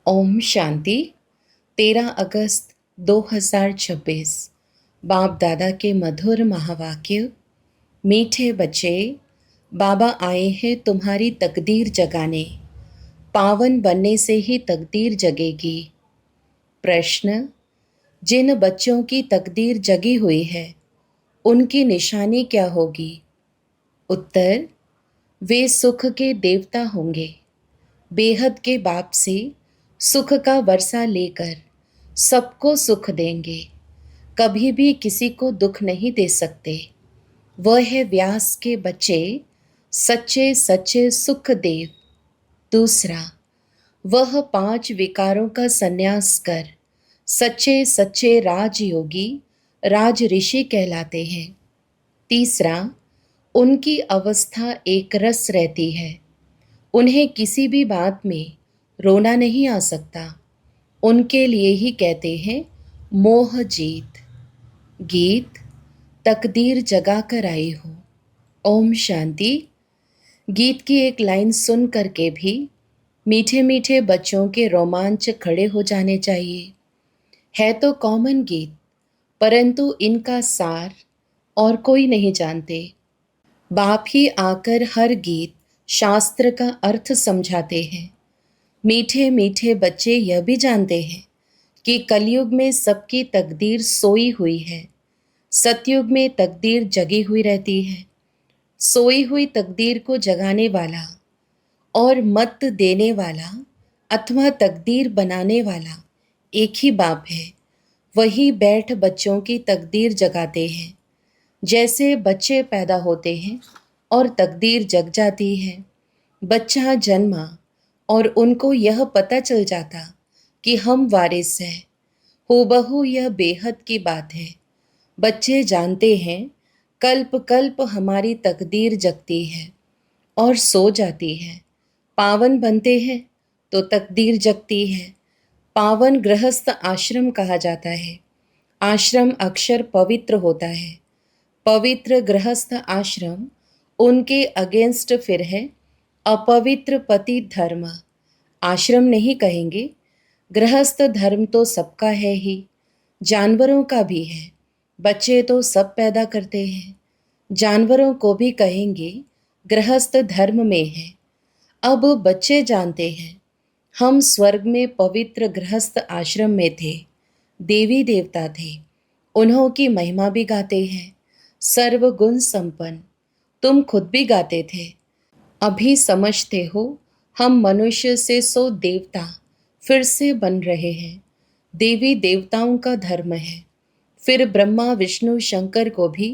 ओम शांति। 13 अगस्त 2026। बाप दादा के मधुर महावाक्य। मीठे बच्चे, बाबा आए हैं तुम्हारी तकदीर जगाने। पावन बनने से ही तकदीर जगेगी। प्रश्न: जिन बच्चों की तकदीर जगी हुई है उनकी निशानी क्या होगी? उत्तर: वे सुख के देवता होंगे। बेहद के बाप से सुख का वर्षा लेकर सबको सुख देंगे। कभी भी किसी को दुख नहीं दे सकते। वह है व्यास के बच्चे, सच्चे सच्चे सुख देव। दूसरा, वह 5 विकारों का संन्यास कर सच्चे सच्चे राजयोगी राज ऋषि कहलाते हैं। तीसरा, उनकी अवस्था एक रस रहती है। उन्हें किसी भी बात में रोना नहीं आ सकता। उनके लिए ही कहते हैं मोह जीत। गीत: तकदीर जगा कर आई हो। ओम शांति। गीत की एक लाइन सुन करके भी मीठे मीठे बच्चों के रोमांच खड़े हो जाने चाहिए। है तो कॉमन गीत, परंतु इनका सार और कोई नहीं जानते। बाप ही आकर हर गीत शास्त्र का अर्थ समझाते हैं। मीठे मीठे बच्चे यह भी जानते हैं कि कलयुग में सबकी तकदीर सोई हुई है। सतयुग में तकदीर जगी हुई रहती है। सोई हुई तकदीर को जगाने वाला और मत देने वाला अथवा तकदीर बनाने वाला एक ही बाप है। वही बैठ बच्चों की तकदीर जगाते हैं। जैसे बच्चे पैदा होते हैं और तकदीर जग जाती है। बच्चा जन्मा और उनको यह पता चल जाता कि हम वारिस हैं। हूबहू यह बेहद की बात है। बच्चे जानते हैं कल्प कल्प हमारी तकदीर जगती है और सो जाती है। पावन बनते हैं तो तकदीर जगती है। पावन गृहस्थ आश्रम कहा जाता है। आश्रम अक्षर पवित्र होता है। पवित्र गृहस्थ आश्रम उनके अगेंस्ट फिर है अपवित्र पति धर्म। आश्रम नहीं कहेंगे। गृहस्थ धर्म तो सबका है ही, जानवरों का भी है। बच्चे तो सब पैदा करते हैं। जानवरों को भी कहेंगे गृहस्थ धर्म में है। अब बच्चे जानते हैं हम स्वर्ग में पवित्र गृहस्थ आश्रम में थे। देवी देवता थे। उन्हों की महिमा भी गाते हैं। सर्वगुण संपन्न। तुम खुद भी गाते थे। अभी समझते हो हम मनुष्य से सो देवता फिर से बन रहे हैं। देवी देवताओं का धर्म है। फिर ब्रह्मा विष्णु शंकर को भी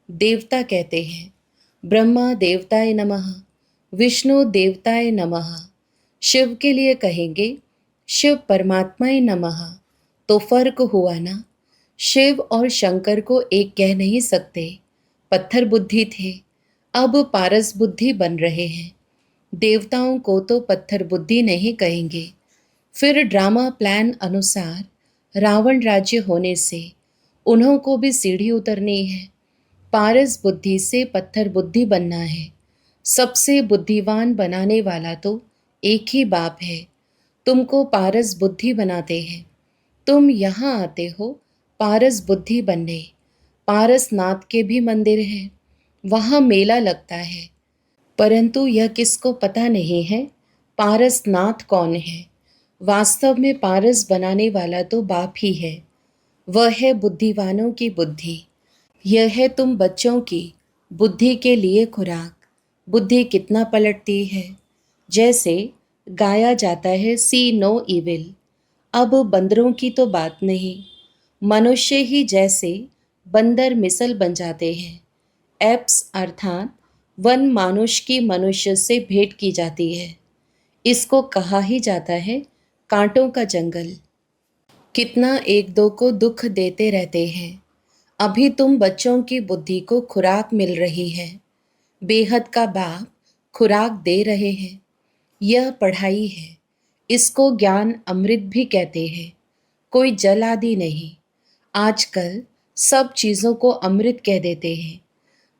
देवता कहते हैं। ब्रह्मा देवताय नमः, विष्णु देवताय नमः। शिव के लिए कहेंगे शिव परमात्माय नमः। तो फर्क हुआ ना। शिव और शंकर को एक कह नहीं सकते। पत्थर बुद्धि थे, अब पारस बुद्धि बन रहे हैं। देवताओं को तो पत्थर बुद्धि नहीं कहेंगे। फिर ड्रामा प्लान अनुसार रावण राज्य होने से उन्हों को भी सीढ़ी उतरनी है। पारस बुद्धि से पत्थर बुद्धि बनना है। सबसे बुद्धिवान बनाने वाला तो एक ही बाप है। तुमको पारस बुद्धि बनाते हैं। तुम यहाँ आते हो पारस बुद्धि बनने। पारसनाथ के भी मंदिर हैं, वहाँ मेला लगता है, परंतु यह किसको पता नहीं है पारसनाथ कौन है। वास्तव में पारस बनाने वाला तो बाप ही है। वह है बुद्धिवानों की बुद्धि। यह है तुम बच्चों की बुद्धि के लिए खुराक। बुद्धि कितना पलटती है। जैसे गाया जाता है सी नो इविल। अब बंदरों की तो बात नहीं। मनुष्य ही जैसे बंदर मिसल बन जाते हैं। एप्स अर्थात वन मानुष की मनुष्य से भेंट की जाती है। इसको कहा ही जाता है कांटों का जंगल। कितना एक दो को दुख देते रहते हैं। अभी तुम बच्चों की बुद्धि को खुराक मिल रही है। बेहद का बाप खुराक दे रहे हैं। यह पढ़ाई है। इसको ज्ञान अमृत भी कहते हैं। कोई जल आदि नहीं। आजकल सब चीज़ों को अमृत कह देते हैं।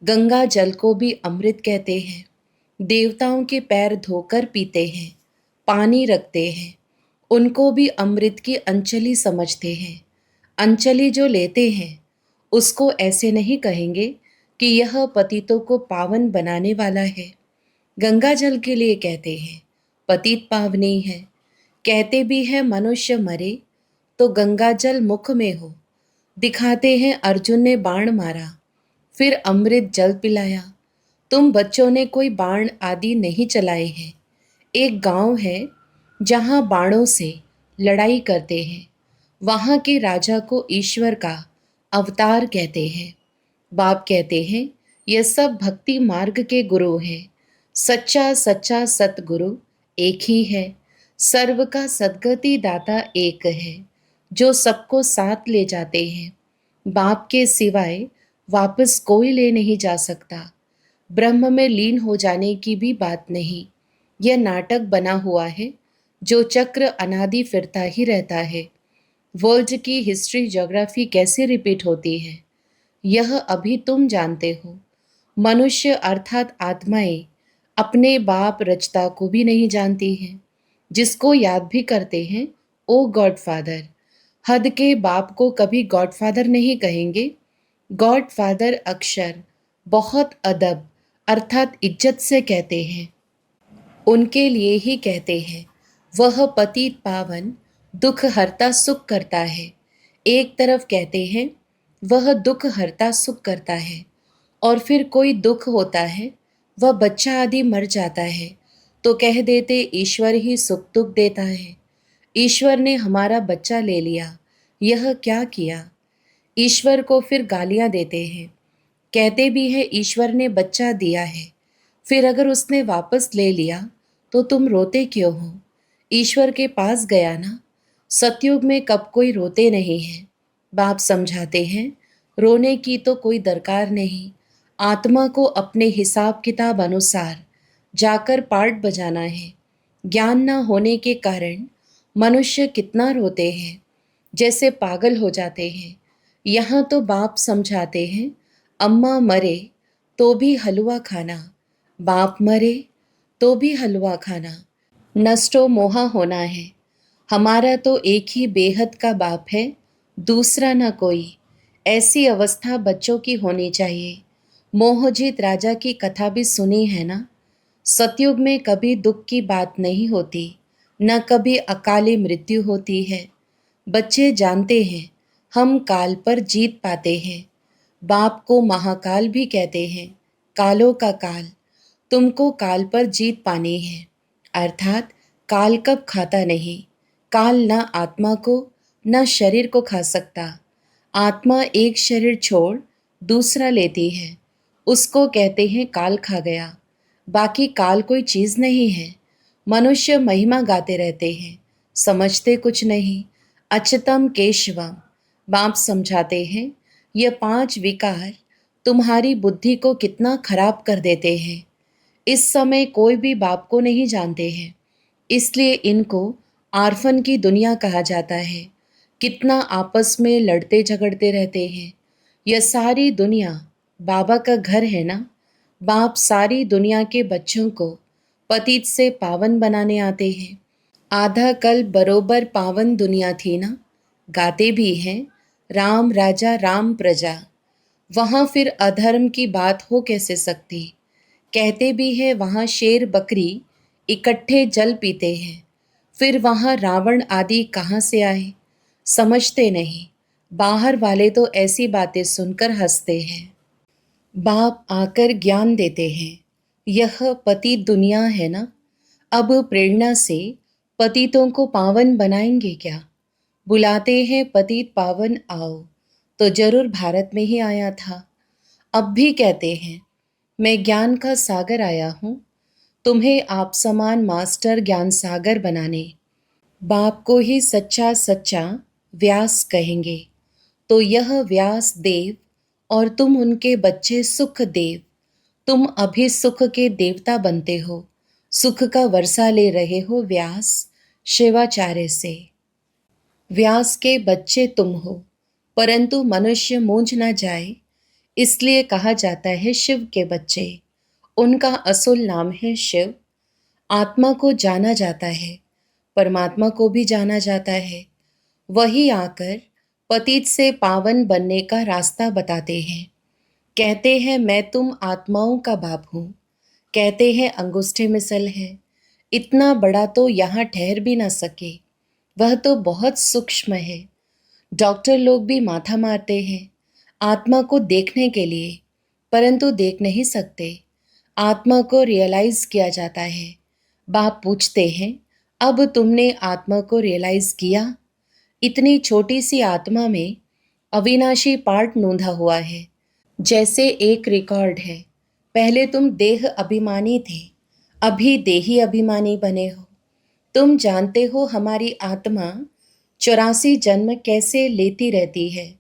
गंगा जल को भी अमृत कहते हैं। देवताओं के पैर धोकर पीते हैं, पानी रखते हैं उनको भी अमृत की अंचली समझते हैं। अंचली जो लेते हैं उसको ऐसे नहीं कहेंगे कि यह पतितों को पावन बनाने वाला है। गंगा जल के लिए कहते हैं पतित पावनी है। कहते भी है मनुष्य मरे तो गंगा जल मुख में हो। दिखाते हैं अर्जुन ने बाण मारा फिर अमृत जल पिलाया। तुम बच्चों ने कोई बाण आदि नहीं चलाए हैं। एक गांव है जहां बाणों से लड़ाई करते हैं। वहां के राजा को ईश्वर का अवतार कहते हैं। बाप कहते हैं यह सब भक्ति मार्ग के गुरु हैं। सच्चा सच्चा सतगुरु एक ही है। सर्व का सद्गति दाता एक है जो सबको साथ ले जाते हैं। बाप के सिवाय वापस कोई ले नहीं जा सकता। ब्रह्म में लीन हो जाने की भी बात नहीं। यह नाटक बना हुआ है जो चक्र अनादि फिरता ही रहता है। वर्ल्ड की हिस्ट्री ज्योग्राफी कैसे रिपीट होती है यह अभी तुम जानते हो। मनुष्य अर्थात आत्माएं अपने बाप रचता को भी नहीं जानती हैं। जिसको याद भी करते हैं ओ गॉडफादर। हद के बाप को कभी गॉडफादर नहीं कहेंगे। गॉडफादर अक्षर बहुत अदब अर्थात इज्जत से कहते हैं। उनके लिए ही कहते हैं वह पतित पावन दुख हरता सुख करता है। एक तरफ कहते हैं वह दुख हरता सुख करता है और फिर कोई दुख होता है वह बच्चा आदि मर जाता है तो कह देते ईश्वर ही सुख दुख देता है। ईश्वर ने हमारा बच्चा ले लिया यह क्या किया। ईश्वर को फिर गालियां देते हैं। कहते भी है ईश्वर ने बच्चा दिया है फिर अगर उसने वापस ले लिया तो तुम रोते क्यों हो। ईश्वर के पास गया ना। सतयुग में कब कोई रोते नहीं है। बाप समझाते हैं रोने की तो कोई दरकार नहीं। आत्मा को अपने हिसाब किताब अनुसार जाकर पार्ट बजाना है। ज्ञान न होने के कारण मनुष्य कितना रोते हैं जैसे पागल हो जाते हैं। यहाँ तो बाप समझाते हैं अम्मा मरे तो भी हलवा खाना। बाप मरे तो भी हलवा खाना। नष्टो मोहा होना है। हमारा तो एक ही बेहद का बाप है दूसरा ना कोई। ऐसी अवस्था बच्चों की होनी चाहिए। मोहजित राजा की कथा भी सुनी है ना। सतयुग में कभी दुख की बात नहीं होती न कभी अकाली मृत्यु होती है। बच्चे जानते हैं हम काल पर जीत पाते हैं। बाप को महाकाल भी कहते हैं। कालों का काल। तुमको काल पर जीत पानी है अर्थात काल कब खाता नहीं। काल न आत्मा को न शरीर को खा सकता। आत्मा एक शरीर छोड़ दूसरा लेती है उसको कहते हैं काल खा गया। बाकी काल कोई चीज़ नहीं है। मनुष्य महिमा गाते रहते हैं समझते कुछ नहीं। अच्युतम केशवम। बाप समझाते हैं ये 5 विकार तुम्हारी बुद्धि को कितना खराब कर देते हैं। इस समय कोई भी बाप को नहीं जानते हैं इसलिए इनको आर्फन की दुनिया कहा जाता है। कितना आपस में लड़ते झगड़ते रहते हैं। यह सारी दुनिया बाबा का घर है ना। बाप सारी दुनिया के बच्चों को पतित से पावन बनाने आते हैं। आधा कल बरोबर पावन दुनिया थी ना। गाते भी हैं राम राजा राम प्रजा। वहाँ फिर अधर्म की बात हो कैसे सकती। कहते भी है वहाँ शेर बकरी इकट्ठे जल पीते हैं। फिर वहाँ रावण आदि कहाँ से आए समझते नहीं। बाहर वाले तो ऐसी बातें सुनकर हंसते हैं। बाप आकर ज्ञान देते हैं यह पतित दुनिया है ना। अब प्रेरणा से पतितों को पावन बनाएंगे क्या। बुलाते हैं पतित पावन आओ तो जरूर भारत में ही आया था। अब भी कहते हैं मैं ज्ञान का सागर आया हूँ तुम्हें आप समान मास्टर ज्ञान सागर बनाने। बाप को ही सच्चा सच्चा व्यास कहेंगे तो यह व्यास देव और तुम उनके बच्चे सुख देव। तुम अभी सुख के देवता बनते हो। सुख का वर्षा ले रहे हो व्यास शिवाचार्य से। व्यास के बच्चे तुम हो परंतु मनुष्य मूंझ ना जाए इसलिए कहा जाता है शिव के बच्चे। उनका असुल नाम है शिव। आत्मा को जाना जाता है परमात्मा को भी जाना जाता है। वही आकर पतित से पावन बनने का रास्ता बताते हैं। कहते हैं मैं तुम आत्माओं का बाप हूँ। कहते हैं अंगूठे मिसल है। इतना बड़ा तो यहाँ ठहर भी ना सके। वह तो बहुत सूक्ष्म है। डॉक्टर लोग भी माथा मारते हैं आत्मा को देखने के लिए, परंतु देख नहीं सकते। आत्मा को रियलाइज किया जाता है। बाप पूछते हैं अब तुमने आत्मा को रियलाइज किया? इतनी छोटी सी आत्मा में अविनाशी पार्ट नोंधा हुआ है। जैसे एक रिकॉर्ड है। पहले तुम देह अभिमानी थे, अभी देही अभिमानी बने हो। तुम जानते हो हमारी आत्मा 84 जन्म कैसे लेती रहती है।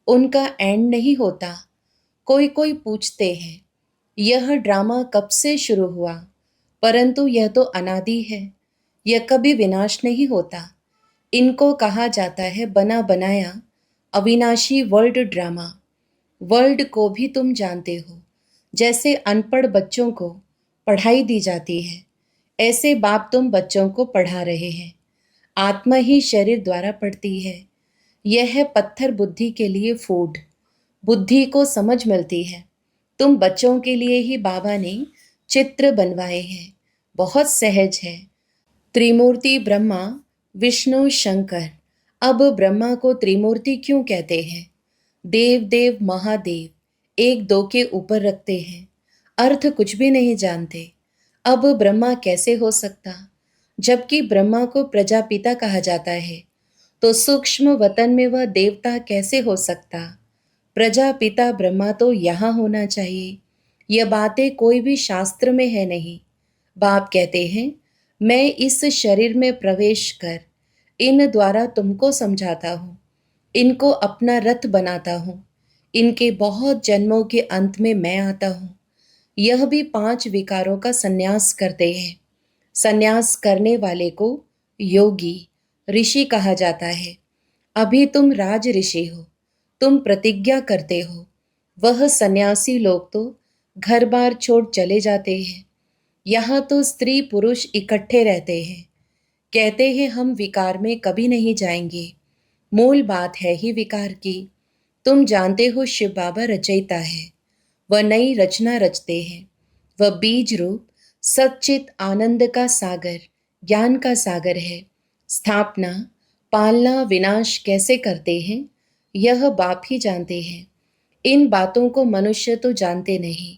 उनका एंड नहीं होता। कोई कोई पूछते हैं यह ड्रामा कब से शुरू हुआ, परंतु यह तो अनादि है। यह कभी विनाश नहीं होता। इनको कहा जाता है बना बनाया अविनाशी वर्ल्ड ड्रामा। वर्ल्ड को भी तुम जानते हो। जैसे अनपढ़ बच्चों को पढ़ाई दी जाती है, ऐसे बाप तुम बच्चों को पढ़ा रहे हैं। आत्मा ही शरीर द्वारा पढ़ती है। यह है पत्थर बुद्धि के लिए फूड। बुद्धि को समझ मिलती है। तुम बच्चों के लिए ही बाबा ने चित्र बनवाए हैं। बहुत सहज है। त्रिमूर्ति ब्रह्मा विष्णु शंकर। अब ब्रह्मा को त्रिमूर्ति क्यों कहते हैं? देव देव महादेव एक दो के ऊपर रखते हैं। अर्थ कुछ भी नहीं जानते। अब ब्रह्मा कैसे हो सकता? जबकि ब्रह्मा को प्रजापिता कहा जाता है, तो सूक्ष्म वतन में वह देवता कैसे हो सकता? प्रजापिता ब्रह्मा तो यहाँ होना चाहिए। यह बातें कोई भी शास्त्र में है नहीं। बाप कहते हैं मैं इस शरीर में प्रवेश कर इन द्वारा तुमको समझाता हूँ। इनको अपना रथ बनाता हूँ। इनके बहुत जन्मों के अंत में मैं आता हूँ। यह भी 5 विकारों का संन्यास करते हैं। संन्यास करने वाले को योगी ऋषि कहा जाता है। अभी तुम राज ऋषि हो। तुम प्रतिज्ञा करते हो। वह सन्यासी लोग तो घर बार छोड़ चले जाते हैं। यहाँ तो स्त्री पुरुष इकट्ठे रहते हैं। कहते हैं हम विकार में कभी नहीं जाएंगे। मूल बात है ही विकार की। तुम जानते हो शिव बाबा रचयिता है। वह नई रचना रचते हैं। वह बीज रूप सच्चित आनंद का सागर, ज्ञान का सागर है। स्थापना पालना विनाश कैसे करते हैं, यह बाप ही जानते हैं। इन बातों को मनुष्य तो जानते नहीं।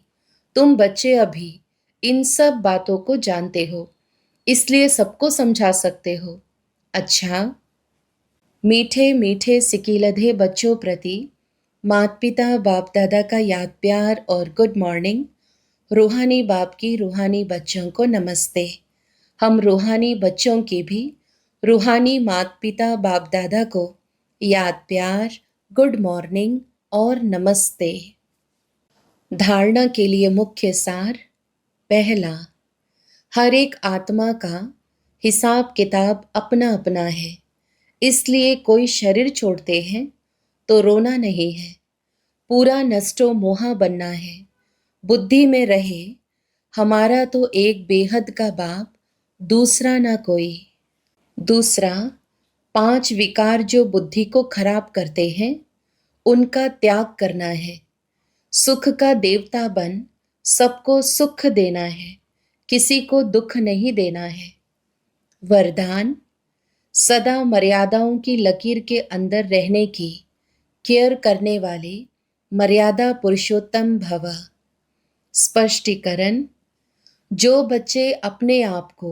तुम बच्चे अभी इन सब बातों को जानते हो, इसलिए सबको समझा सकते हो। अच्छा, मीठे मीठे सिकीलधे बच्चों प्रति माता पिता बाप दादा का याद प्यार और गुड मॉर्निंग। रूहानी बाप की रूहानी बच्चों को नमस्ते। हम रूहानी बच्चों की भी रूहानी माता पिता बाप दादा को याद प्यार, गुड मॉर्निंग और नमस्ते। धारणा के लिए मुख्य सार। पहला, हर एक आत्मा का हिसाब किताब अपना अपना है। इसलिए कोई शरीर छोड़ते हैं तो रोना नहीं है। पूरा नष्टो मोहा बनना है। बुद्धि में रहे हमारा तो एक बेहद का बाप, दूसरा ना कोई। दूसरा, 5 विकार जो बुद्धि को खराब करते हैं उनका त्याग करना है। सुख का देवता बन सबको सुख देना है, किसी को दुख नहीं देना है। वरदान, सदा मर्यादाओं की लकीर के अंदर रहने की केयर करने वाले मर्यादा पुरुषोत्तम भव। स्पष्टीकरण, जो बच्चे अपने आप को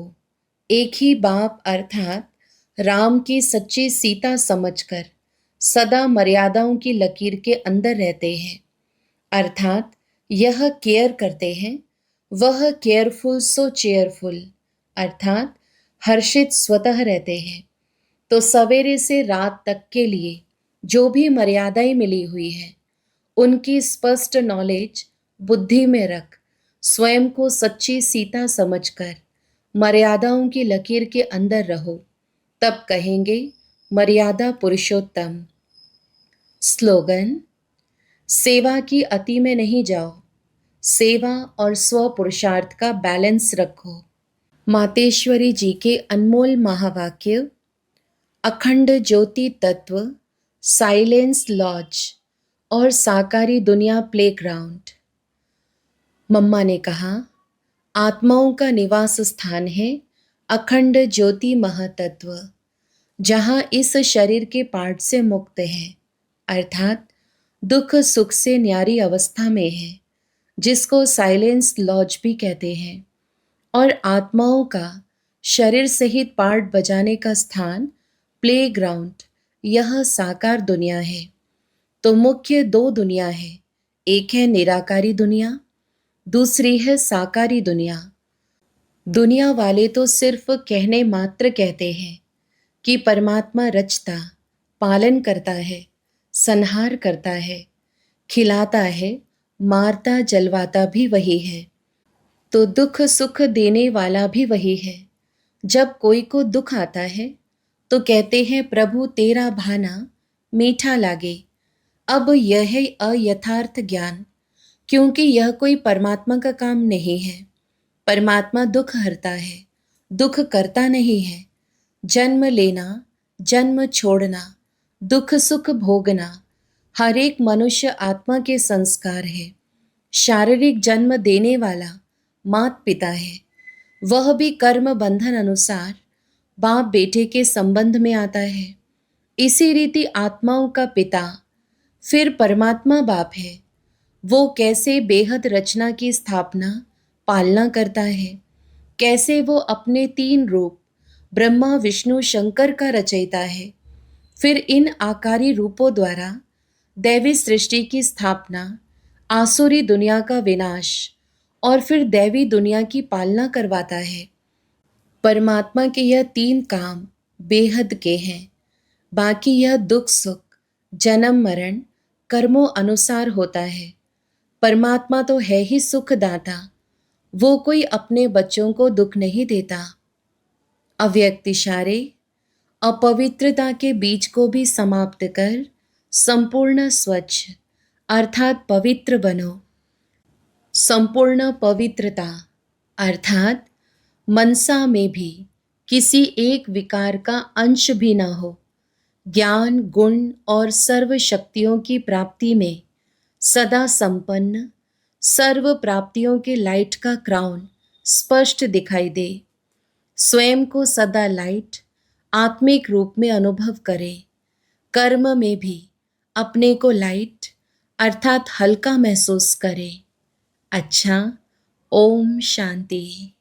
एक ही बाप अर्थात राम की सच्ची सीता समझकर सदा मर्यादाओं की लकीर के अंदर रहते हैं, अर्थात यह केयर करते हैं, वह केयरफुल सो चेयरफुल अर्थात हर्षित स्वतः रहते हैं, तो सवेरे से रात तक के लिए जो भी मर्यादाएं मिली हुई है उनकी स्पष्ट नॉलेज बुद्धि में रख स्वयं को सच्ची सीता समझकर मर्यादाओं की लकीर के अंदर रहो, तब कहेंगे मर्यादा पुरुषोत्तम। स्लोगन, सेवा की अति में नहीं जाओ, सेवा और स्व पुरुषार्थ का बैलेंस रखो। मातेश्वरी जी के अनमोल महावाक्य, अखंड ज्योति तत्व, साइलेंस लॉज और साकारी दुनिया प्लेग्राउंड। मम्मा ने कहा, आत्माओं का निवास स्थान है अखंड ज्योति महातत्व, जहाँ इस शरीर के पार्ट से मुक्त है, अर्थात दुख सुख से न्यारी अवस्था में है, जिसको साइलेंस लॉज भी कहते हैं। और आत्माओं का शरीर सहित पार्ट बजाने का स्थान प्ले ग्राउंड, यह साकार दुनिया है। तो मुख्य दो दुनिया है, एक है निराकारी दुनिया, दूसरी है साकारी दुनिया। दुनिया वाले तो सिर्फ कहने मात्र कहते हैं कि परमात्मा रचता, पालन करता है, संहार करता है, खिलाता है, मारता जलवाता भी वही है, तो दुख सुख देने वाला भी वही है। जब कोई को दुख आता है तो कहते हैं प्रभु तेरा भाना मीठा लागे। अब यह है अयथार्थ ज्ञान, क्योंकि यह कोई परमात्मा का काम नहीं है। परमात्मा दुख हरता है, दुख करता नहीं है। जन्म लेना, जन्म छोड़ना, दुख सुख भोगना हर एक मनुष्य आत्मा के संस्कार है। शारीरिक जन्म देने वाला मात पिता है, वह भी कर्म बंधन अनुसार बाप बेटे के संबंध में आता है। इसी रीति आत्माओं का पिता फिर परमात्मा बाप है। वो कैसे बेहद रचना की स्थापना पालना करता है, कैसे वो अपने 3 रूप ब्रह्मा विष्णु शंकर का रचयिता है, फिर इन आकारी रूपों द्वारा दैवी सृष्टि की स्थापना, आसुरी दुनिया का विनाश और फिर दैवी दुनिया की पालना करवाता है। परमात्मा के यह 3 काम बेहद के हैं। बाकी यह दुख सुख, जन्म मरण कर्मों अनुसार होता है। परमात्मा तो है ही सुखदाता, वो कोई अपने बच्चों को दुख नहीं देता। अव्यक्त इशारे अपवित्रता के बीज को भी समाप्त कर संपूर्ण स्वच्छ अर्थात पवित्र बनो। संपूर्ण पवित्रता अर्थात मनसा में भी किसी एक विकार का अंश भी न हो। ज्ञान गुण और सर्व शक्तियों की प्राप्ति में सदा संपन्न, सर्व प्राप्तियों के लाइट का क्राउन स्पष्ट दिखाई दे। स्वयं को सदा लाइट आत्मिक रूप में अनुभव करे। कर्म में भी अपने को लाइट अर्थात हल्का महसूस करे। अच्छा, ओम शांति।